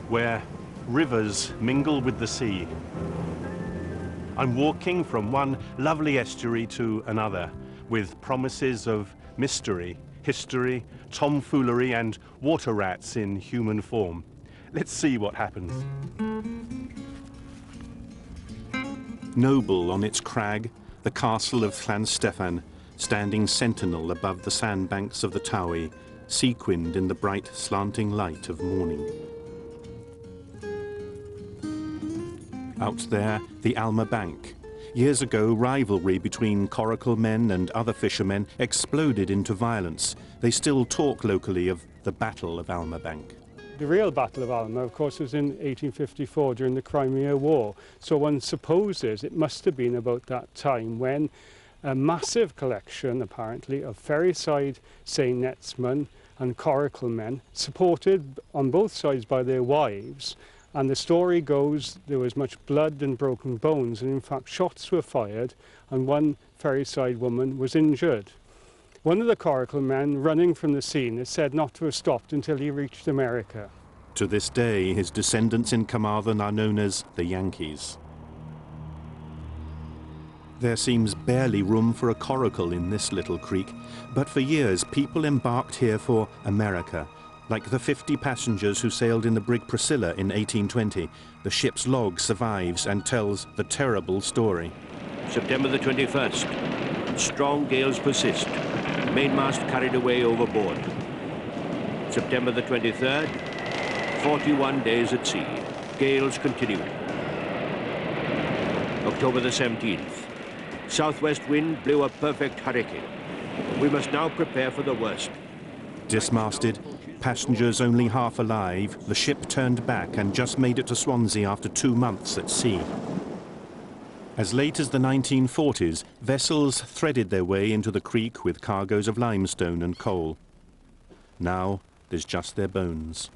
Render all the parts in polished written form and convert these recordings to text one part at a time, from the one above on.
where rivers mingle with the sea. I'm walking from one lovely estuary to another, with promises of mystery, history, tomfoolery, and water rats in human form. Let's see what happens. Noble on its crag, the castle of Llansteffan, standing sentinel above the sandbanks of the Towie, sequined in the bright slanting light of morning. Out there, the Alma Bank. Years ago, rivalry between coracle men and other fishermen exploded into violence. They still talk locally of the Battle of Alma Bank. The real Battle of Alma, of course, was in 1854 during the Crimea War. So one supposes it must have been about that time when a massive collection, apparently, of ferry-side seine netsmen and coracle men, supported on both sides by their wives. And the story goes there was much blood and broken bones, and in fact shots were fired and one ferry-side woman was injured. One of the coracle men running from the scene is said not to have stopped until he reached America. To this day, his descendants in Carmarthen are known as the Yankees. There seems barely room for a coracle in this little creek, but for years people embarked here for America. Like the 50 passengers who sailed in the brig Priscilla in 1820, the ship's log survives and tells the terrible story. September the 21st. Strong gales persist. Mainmast carried away overboard. September the 23rd. 41 days at sea. Gales continued. October the 17th. Southwest wind blew a perfect hurricane. We must now prepare for the worst. Dismasted, passengers only half alive, the ship turned back and just made it to Swansea after 2 months at sea. As late as the 1940s, vessels threaded their way into the creek with cargoes of limestone and coal. Now, there's just their bones.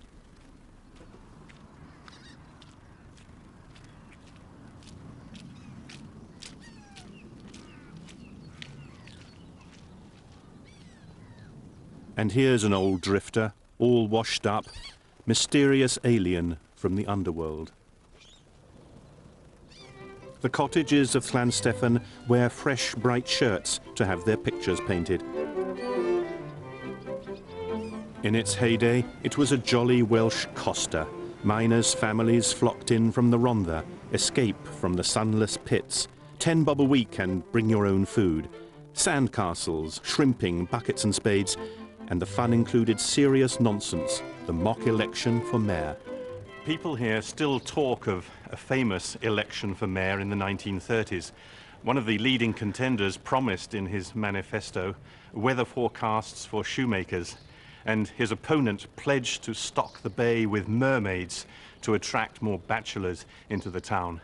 And here's an old drifter, all washed up, mysterious alien from the underworld. The cottages of Llansteffan wear fresh, bright shirts to have their pictures painted. In its heyday, it was a jolly Welsh costa. Miners' families flocked in from the Rhondda, escape from the sunless pits, 10 bob a week and bring your own food. Sandcastles, shrimping, buckets and spades, and the fun included serious nonsense, the mock election for mayor. People here still talk of a famous election for mayor in the 1930s. One of the leading contenders promised in his manifesto weather forecasts for shoemakers, and his opponent pledged to stock the bay with mermaids to attract more bachelors into the town.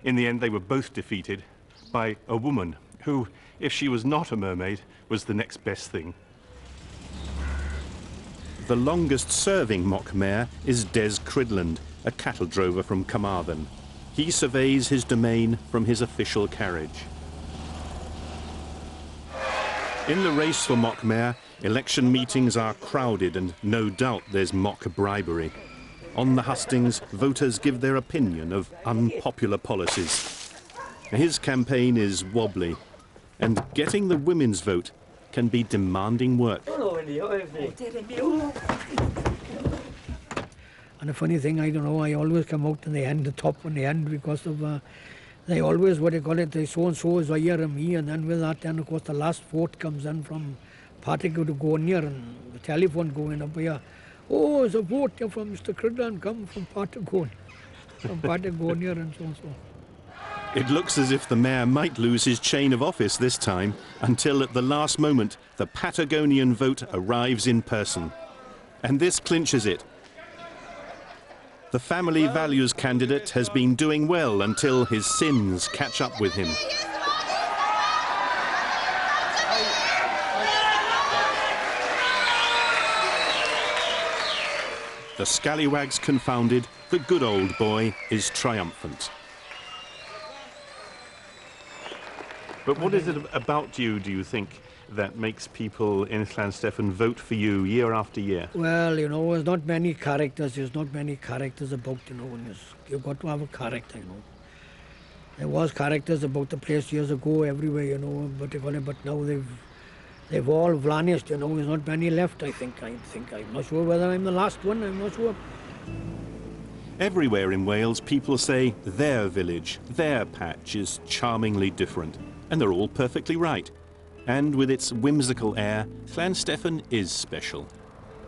In the end, they were both defeated by a woman who, if she was not a mermaid, was the next best thing. The longest-serving mock mayor is Des Cridland, a cattle drover from Carmarthen. He surveys his domain from his official carriage. In the race for mock mayor, election meetings are crowded and no doubt there's mock bribery. On the hustings, voters give their opinion of unpopular policies. His campaign is wobbly, and getting the women's vote can be demanding work. And the funny thing, I don't know, I always come out in the end, the top in the end, because of, they always, what they call it, they so-and-so is here and me, and then with that, then of course the last vote comes in from Particle to go near, and the telephone going up here. Oh, it's a vote from Mr. Cridland, come from Patagonia, and so and so. It looks as if the mayor might lose his chain of office this time, until at the last moment, the Patagonian vote arrives in person. And this clinches it. The family values candidate has been doing well until his sins catch up with him. The scallywags confounded, the good old boy is triumphant. But what is it about you, do you think, that makes people in Llansteffan vote for you year after year? Well, you know, there's not many characters. There's not many characters about, you know, and you've got to have a character, you know. There was characters about the place years ago everywhere, you know, but now they've all vanished, you know. There's not many left, I think. I'm not sure whether I'm the last one. I'm not sure. Everywhere in Wales, people say their village, their patch is charmingly different, and they're all perfectly right. And with its whimsical air, Llansteffan is special.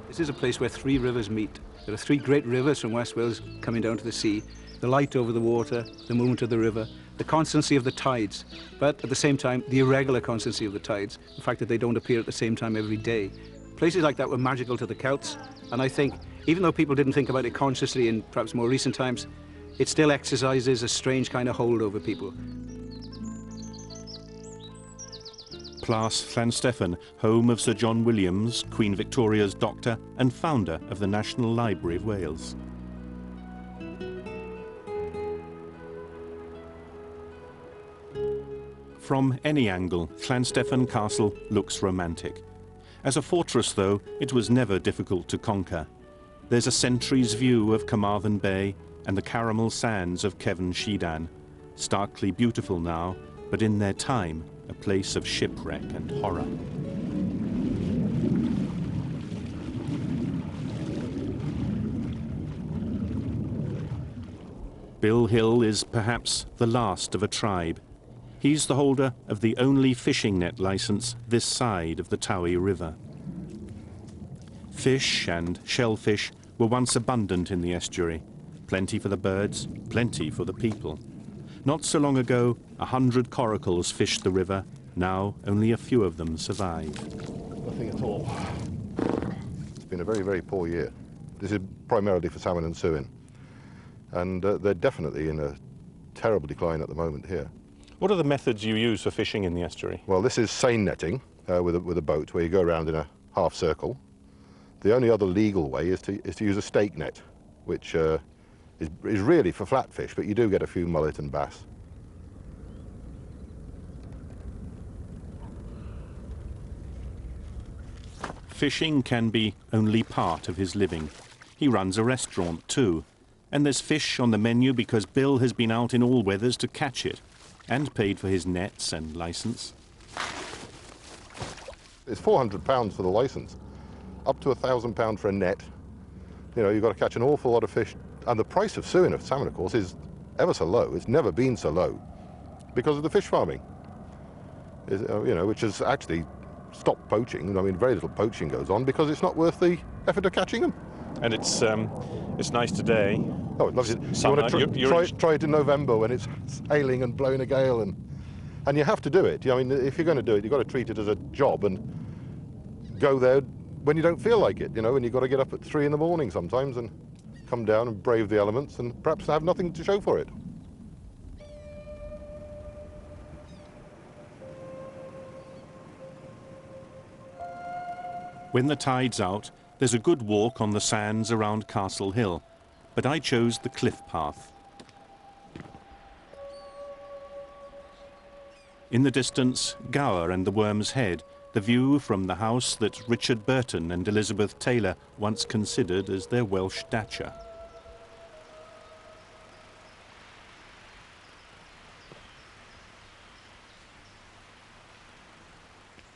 This is a place where three rivers meet. There are three great rivers from West Wales coming down to the sea. The light over the water, the movement of the river, the constancy of the tides, but at the same time, the irregular constancy of the tides, the fact that they don't appear at the same time every day. Places like that were magical to the Celts, and I think, even though people didn't think about it consciously in perhaps more recent times, it still exercises a strange kind of hold over people. Plas Llansteffan, home of Sir John Williams, Queen Victoria's doctor and founder of the National Library of Wales. From any angle, Llansteffan Castle looks romantic. As a fortress, though, it was never difficult to conquer. There's a sentry's view of Carmarthen Bay and the caramel sands of Cefn Shidan. Starkly beautiful now, but in their time, a place of shipwreck and horror. Bill Hill is perhaps the last of a tribe. He's the holder of the only fishing net licence this side of the Towie River. Fish and shellfish were once abundant in the estuary. Plenty for the birds, plenty for the people. Not so long ago, 100 coracles fished the river. Now, only a few of them survive. Nothing at all. It's been a very, very poor year. This is primarily for salmon and suin. And they're definitely in a terrible decline at the moment here. What are the methods you use for fishing in the estuary? Well, this is seine netting with a boat where you go around in a half circle. The only other legal way is to use a stake net, which is really for flatfish, but you do get a few mullet and bass. Fishing can be only part of his living. He runs a restaurant too, and there's fish on the menu because Bill has been out in all weathers to catch it, and paid for his nets and licence. It's £400 for the licence, up to £1,000 for a net. You know, you've got to catch an awful lot of fish, and the price of suin of salmon, of course, is ever so low. It's never been so low because of the fish farming, you know, which has actually stopped poaching. I mean, very little poaching goes on because it's not worth the effort of catching them. And it's nice today. Oh, it's lovely. Summer. You want to try it in November when it's hailing and blowing a gale, and you have to do it. I mean, if you're going to do it, you've got to treat it as a job and go there when you don't feel like it, you know, and you've got to get up at 3 in the morning sometimes and come down and brave the elements and perhaps have nothing to show for it. When the tide's out, there's a good walk on the sands around Castle Hill, but I chose the cliff path. In the distance, Gower and the Worm's Head, the view from the house that Richard Burton and Elizabeth Taylor once considered as their Welsh dacha.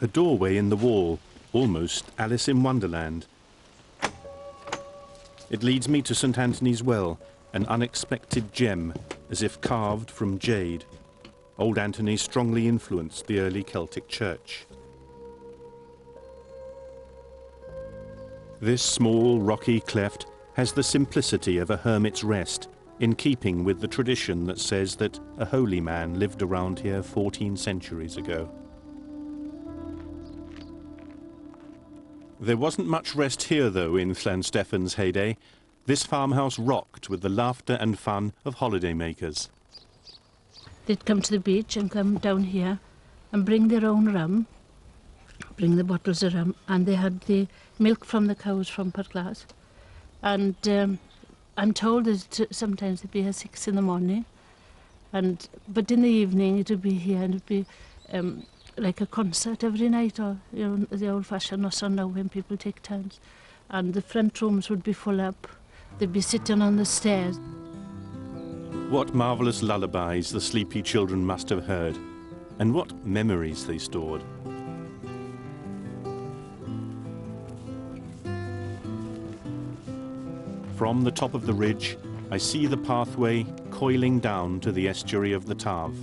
A doorway in the wall, almost Alice in Wonderland. It leads me to St. Anthony's Well, an unexpected gem, as if carved from jade. Old Anthony strongly influenced the early Celtic church. This small rocky cleft has the simplicity of a hermit's rest, in keeping with the tradition that says that a holy man lived around here 14 centuries ago. There wasn't much rest here, though, in Llansteffan's heyday. This farmhouse rocked with the laughter and fun of holidaymakers. They'd come to the beach and come down here and bring their own rum, bring the bottles of rum, and they had the milk from the cows from Pyrglas. And I'm told that sometimes it'd be at 6 in the morning, but in the evening it would be here and it'd be like a concert every night, or you know, the old-fashioned noson now when people take turns. And the front rooms would be full up. They'd be sitting on the stairs. What marvellous lullabies the sleepy children must have heard, and what memories they stored. From the top of the ridge, I see the pathway coiling down to the estuary of the Taf.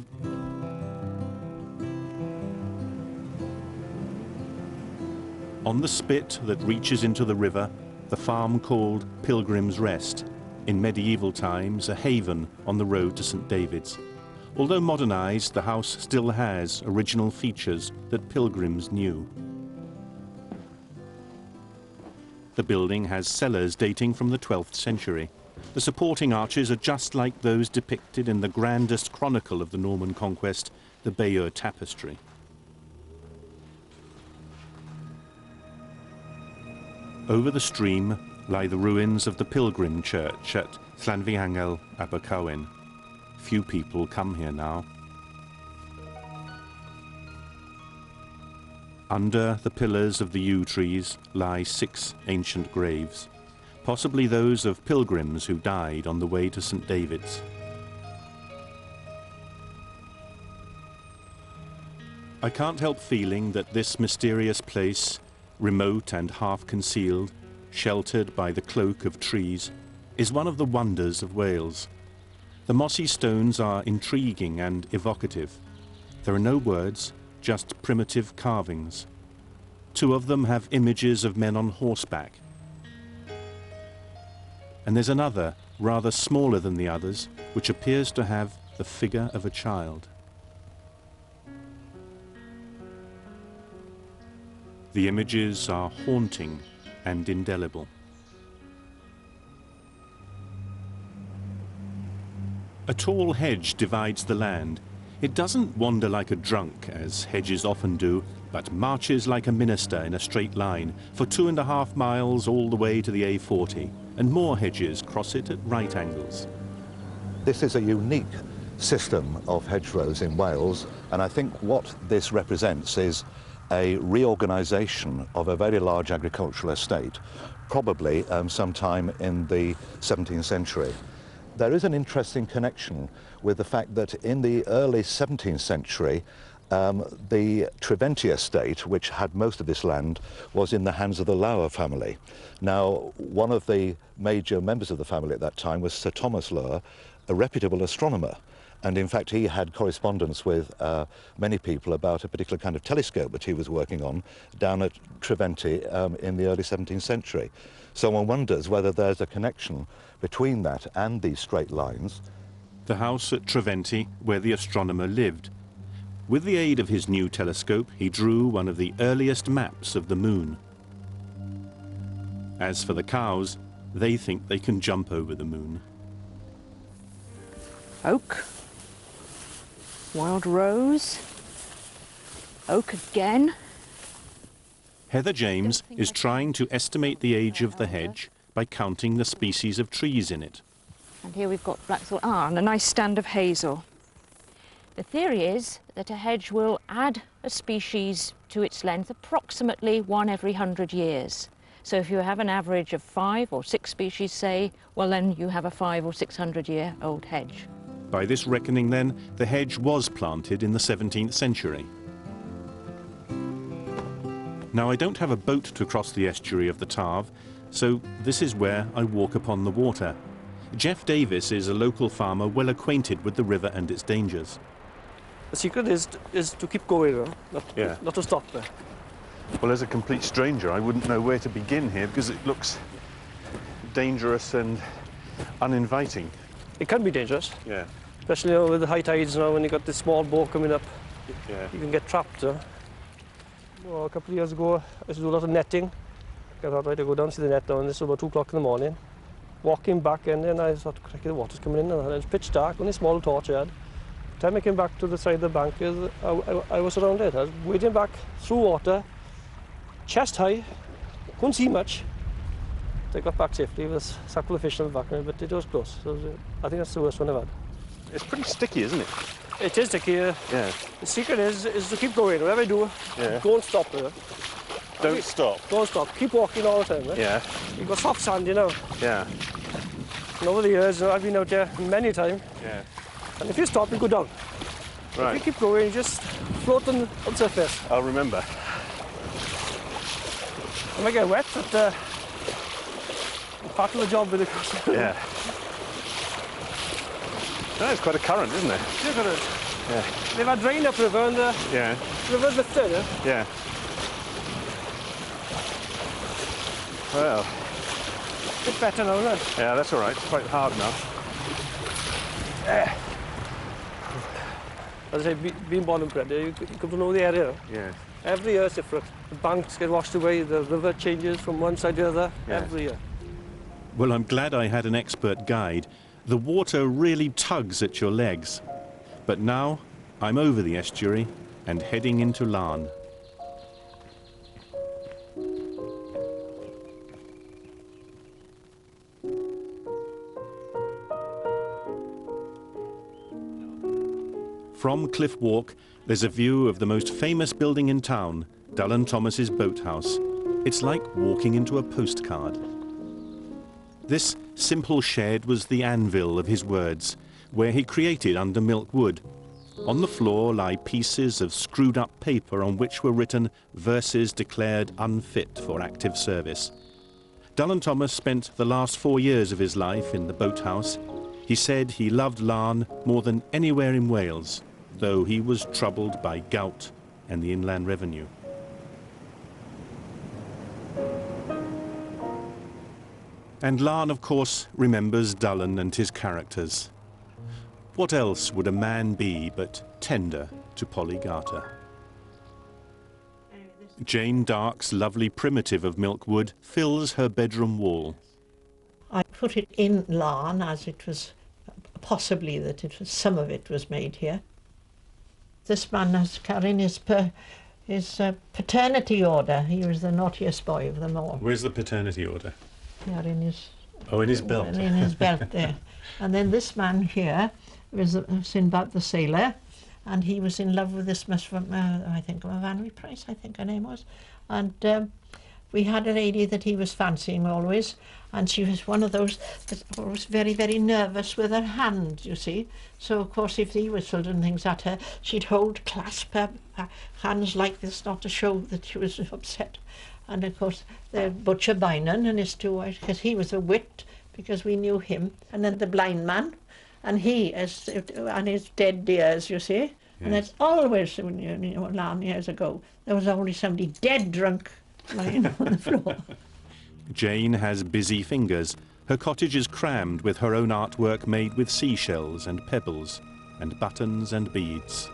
On the spit that reaches into the river, the farm called Pilgrim's Rest, in medieval times a haven on the road to St. David's. Although modernised, the house still has original features that pilgrims knew. The building has cellars dating from the 12th century. The supporting arches are just like those depicted in the grandest chronicle of the Norman conquest, the Bayeux Tapestry. Over the stream lie the ruins of the pilgrim church at Llansteffan and Llanddowror. Few people come here now. Under the pillars of the yew trees lie 6 ancient graves, possibly those of pilgrims who died on the way to St. David's. I can't help feeling that this mysterious place, remote and half-concealed, sheltered by the cloak of trees, is one of the wonders of Wales. The mossy stones are intriguing and evocative. There are no words, just primitive carvings. 2 of them have images of men on horseback. And there's another, rather smaller than the others, which appears to have the figure of a child. The images are haunting and indelible. A tall hedge divides the land. It doesn't wander like a drunk, as hedges often do, but marches like a minister in a straight line for 2.5 miles all the way to the A40, and more hedges cross it at right angles. This is a unique system of hedgerows in Wales, and I think what this represents is a reorganisation of a very large agricultural estate, probably sometime in the 17th century. There is an interesting connection with the fact that in the early 17th century, the Treventi estate, which had most of this land, was in the hands of the Laugharne family. Now, one of the major members of the family at that time was Sir Thomas Laugharne, a reputable astronomer. And in fact, he had correspondence with many people about a particular kind of telescope that he was working on down at Treventi in the early 17th century. So one wonders whether there's a connection between that and these straight lines. The house at Treventi, where the astronomer lived. With the aid of his new telescope, he drew one of the earliest maps of the moon. As for the cows, they think they can jump over the moon. Oak. Wild rose. Oak again. Heather James is trying to estimate the age of the hedge by counting the species of trees in it. And here we've got blackthorn. And a nice stand of hazel. The theory is that a hedge will add a species to its length approximately 1 every 100 years. So if you have an average of 5 or 6 species, say, well then you have a 500 or 600-year-old hedge. By this reckoning then, the hedge was planted in the 17th century. Now I don't have a boat to cross the estuary of the Taf, so this is where I walk upon the water. Jeff Davis is a local farmer well acquainted with the river and its dangers. The secret is to keep going, not to stop there. Well, as a complete stranger, I wouldn't know where to begin here because it looks dangerous and uninviting. It can be dangerous. Yeah. Especially with the high tides now, when you got this small boat coming up. Yeah. You can get trapped. Well, a couple of years ago, I used to do a lot of netting. I thought I'd go down to the net now, and this was about 2 o'clock in the morning. Walking back, and then I thought, crikey, the water's coming in, and it was pitch dark, only a small torch I had. By the time I came back to the side of the bank, I was surrounded. I was wading back through water, chest high, couldn't see much. I got back safely with a sackful of fish on the back of me, but it was close. So I think that's the worst one I've had. It's pretty sticky, isn't it? It is tricky. Yeah. The secret is to keep going. Whatever you do, don't stop with it. Don't stop. Don't stop. Keep walking all the time. Eh? Yeah. You've got soft sand, you know. Yeah. And over the years, I've been out there many times. Yeah. And if you stop, you go down. Right. If you keep going, you just float on the surface. I'll remember. You might get wet, but part of the job with the coast. Yeah. That's quite a current, isn't it? Look at it. Yeah. They've had rain upriver and the river's lifted. Yeah. Well. A bit better now, isn't it? Yeah, that's all right. It's quite hard now. As I say, being born and bred there, you come to know the area. Yeah. Every year it's different. The banks get washed away, the river changes from one side to the other, every year. Well, I'm glad I had an expert guide. The water really tugs at your legs. But now I'm over the estuary and heading into Laugharne. From Cliff Walk, there's a view of the most famous building in town, Dylan Thomas's boathouse. It's like walking into a postcard. This simple shed was the anvil of his words, where he created under milk wood. On the floor lie pieces of screwed-up paper on which were written verses declared unfit for active service. Dylan Thomas spent the last 4 years of his life in the boathouse. He said he loved Laugharne more than anywhere in Wales, though he was troubled by gout and the inland revenue. And Laugharne, of course, remembers Dylan and his characters. What else would a man be but tender to Polly Garter? Jane Dark's lovely primitive of milk wood fills her bedroom wall. I put it in Laugharne as it was possibly that it was, some of it was made here. This man is carrying his paternity order. He was the naughtiest boy of them all. Where's the paternity order? Here in his... Oh, in his belt. In his belt there. And then this man here was Sinbad the sailor, and he was in love with this miss from, I think, Vanry Price, I think her name was. And we had a lady that he was fancying always, and she was one of those that was very, very nervous with her hand, you see. So, of course, if he whistled and things at her, she'd clasp her hands like this, not to show that she was upset. And, of course, the butcher Bynon and his two wives, because he was a wit, because we knew him. And then the blind man, and he, and his dead dears, you see. Yes. And that's always, you know, long years ago, there was always somebody dead drunk lying on the floor. Jane has busy fingers. Her cottage is crammed with her own artwork made with seashells and pebbles, and buttons and beads.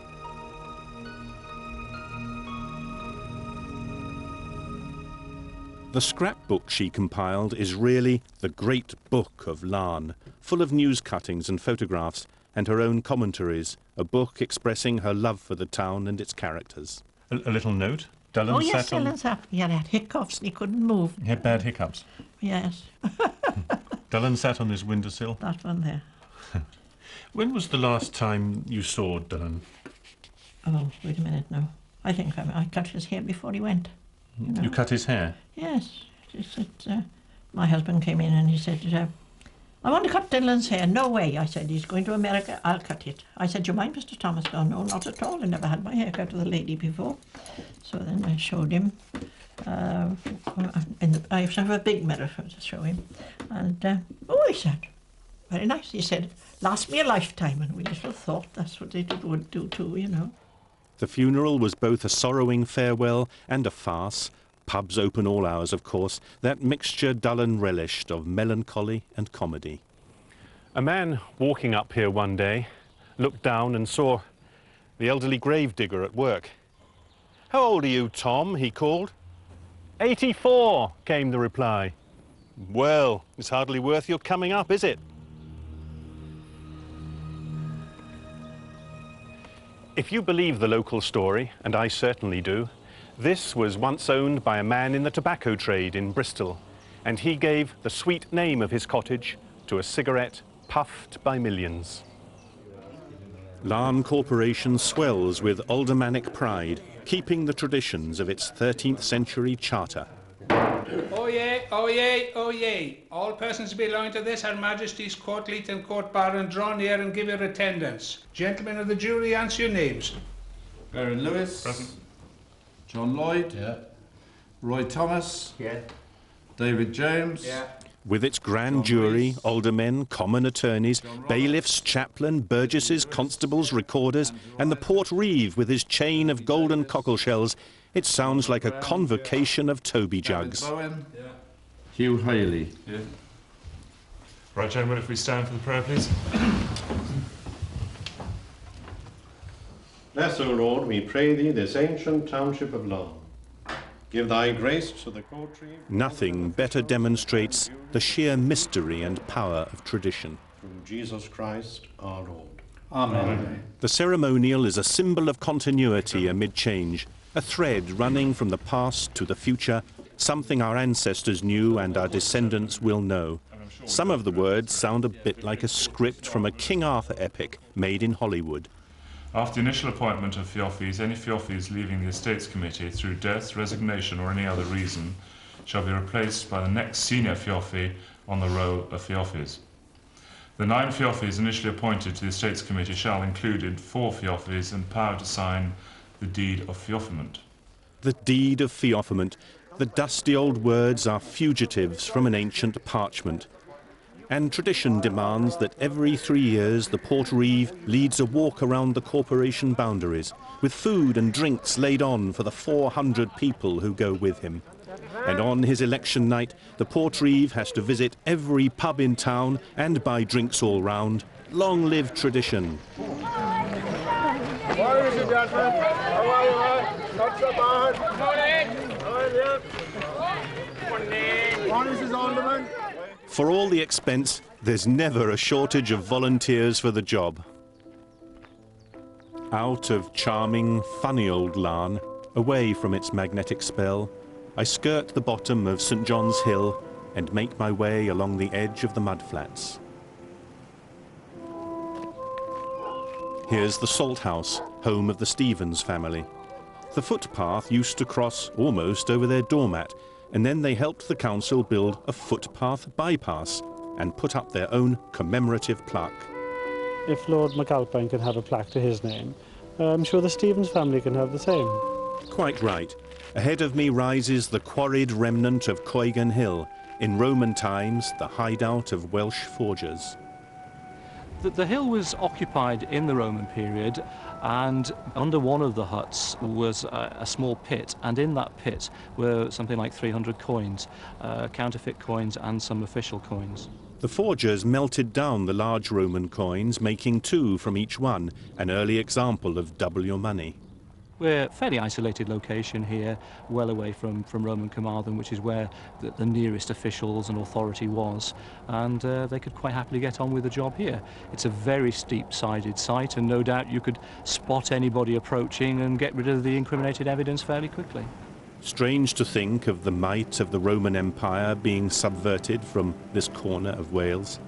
The scrapbook she compiled is really the great book of Laugharne, full of news cuttings and photographs, and her own commentaries, a book expressing her love for the town and its characters. A little note? Dylan oh, yes, Dylan sat. He had hiccups and he couldn't move. He had bad hiccups? Yes. Dylan sat on his windowsill? That one there. When was the last time you saw Dylan? Oh, wait a minute now. I think I cut his hair before he went. You know? You cut his hair? Yes. My husband came in and he said, I want to cut Dylan's hair. No way. I said, he's going to America. I'll cut it. I said, do you mind, Mr. Thomas? Oh, no, not at all. I never had my hair cut with a lady before. So then I showed him. And I have a big mirror to show him. And, oh, he said, very nice. He said, last me a lifetime. And we little thought that's what it would do too, you know. The funeral was both a sorrowing farewell and a farce. Pubs open all hours, of course. That mixture Dylan relished of melancholy and comedy. A man walking up here one day looked down and saw the elderly gravedigger at work. "How old are you, Tom?" he called. 84, came the reply. "Well, it's hardly worth your coming up, is it?" If you believe the local story, and I certainly do, this was once owned by a man in the tobacco trade in Bristol, and he gave the sweet name of his cottage to a cigarette puffed by millions. Laugharne Corporation swells with aldermanic pride, keeping the traditions of its 13th century charter. Oyez, oyez, oyez. All persons belonging to this Her Majesty's Court Leet and Court Bar and draw near and give your attendance. Gentlemen of the jury, answer your names. Baron Lewis. Present. John Lloyd. Yeah. Roy Thomas. Yeah. David James. Yeah. With its grand jury, aldermen, common attorneys, bailiffs, chaplain, burgesses, constables, recorders, and the Port Reeve with his chain of golden cockleshells, it sounds like a convocation of Toby jugs. Hugh Haley. Yeah. Right, gentlemen, if we stand for the prayer, please. Bless, O Lord, we pray thee, this ancient township of Laugharne. Give thy grace to the courtry. Nothing better demonstrates the sheer mystery and power of tradition. Through Jesus Christ our Lord. Amen. The ceremonial is a symbol of continuity amid change, a thread running from the past to the future, something our ancestors knew and our descendants will know. Some of the words sound a bit like a script from a King Arthur epic made in Hollywood. After the initial appointment of Fiofis, any Fiofis leaving the Estates Committee through death, resignation or any other reason shall be replaced by the next senior Fiofi on the roll of Fiofis. The 9 Fiofis initially appointed to the Estates Committee shall include 4 Fiofis and power to sign the deed of Fiofament. The deed of Fiofament. The dusty old words are fugitives from an ancient parchment. And tradition demands that every 3 years the Port Reeve leads a walk around the corporation boundaries, with food and drinks laid on for the 400 people who go with him. And on his election night, the Port Reeve has to visit every pub in town and buy drinks all round. Long live tradition. What is it, gentlemen? How are you? Not so bad. What is his alderman? For all the expense, there's never a shortage of volunteers for the job. Out of charming, funny old Laugharne, away from its magnetic spell, I skirt the bottom of St. John's Hill and make my way along the edge of the mudflats. Here's the Salt House, home of the Stevens family. The footpath used to cross almost over their doormat, and then they helped the council build a footpath bypass and put up their own commemorative plaque. If Lord McAlpine can have a plaque to his name, I'm sure the Stevens family can have the same. Quite right. Ahead of me rises the quarried remnant of Coigan Hill, in Roman times the hideout of Welsh forgers. The hill was occupied in the Roman period, and under one of the huts was a small pit, and in that pit were something like 300 coins, counterfeit coins and some official coins. The forgers melted down the large Roman coins, making 2 from each one, an early example of double your money. We're a fairly isolated location here, well away from Roman Carmarthen, which is where the nearest officials and authority was, and they could quite happily get on with the job here. It's a very steep-sided site, and no doubt you could spot anybody approaching and get rid of the incriminated evidence fairly quickly. Strange to think of the might of the Roman Empire being subverted from this corner of Wales.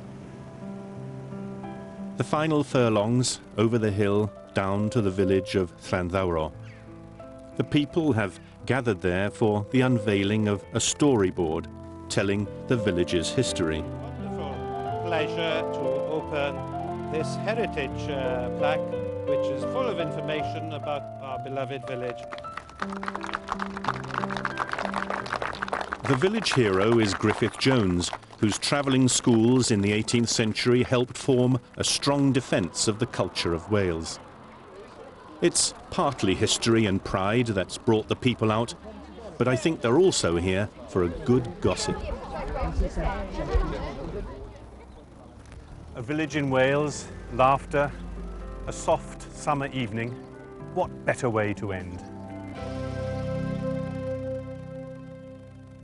The final furlongs over the hill down to the village of Llanddowror. The people have gathered there for the unveiling of a storyboard telling the village's history. Wonderful pleasure to open this heritage plaque, which is full of information about our beloved village. The village hero is Griffith Jones, whose travelling schools in the 18th century helped form a strong defence of the culture of Wales. It's partly history and pride that's brought the people out, but I think they're also here for a good gossip. A village in Wales, laughter, a soft summer evening. What better way to end?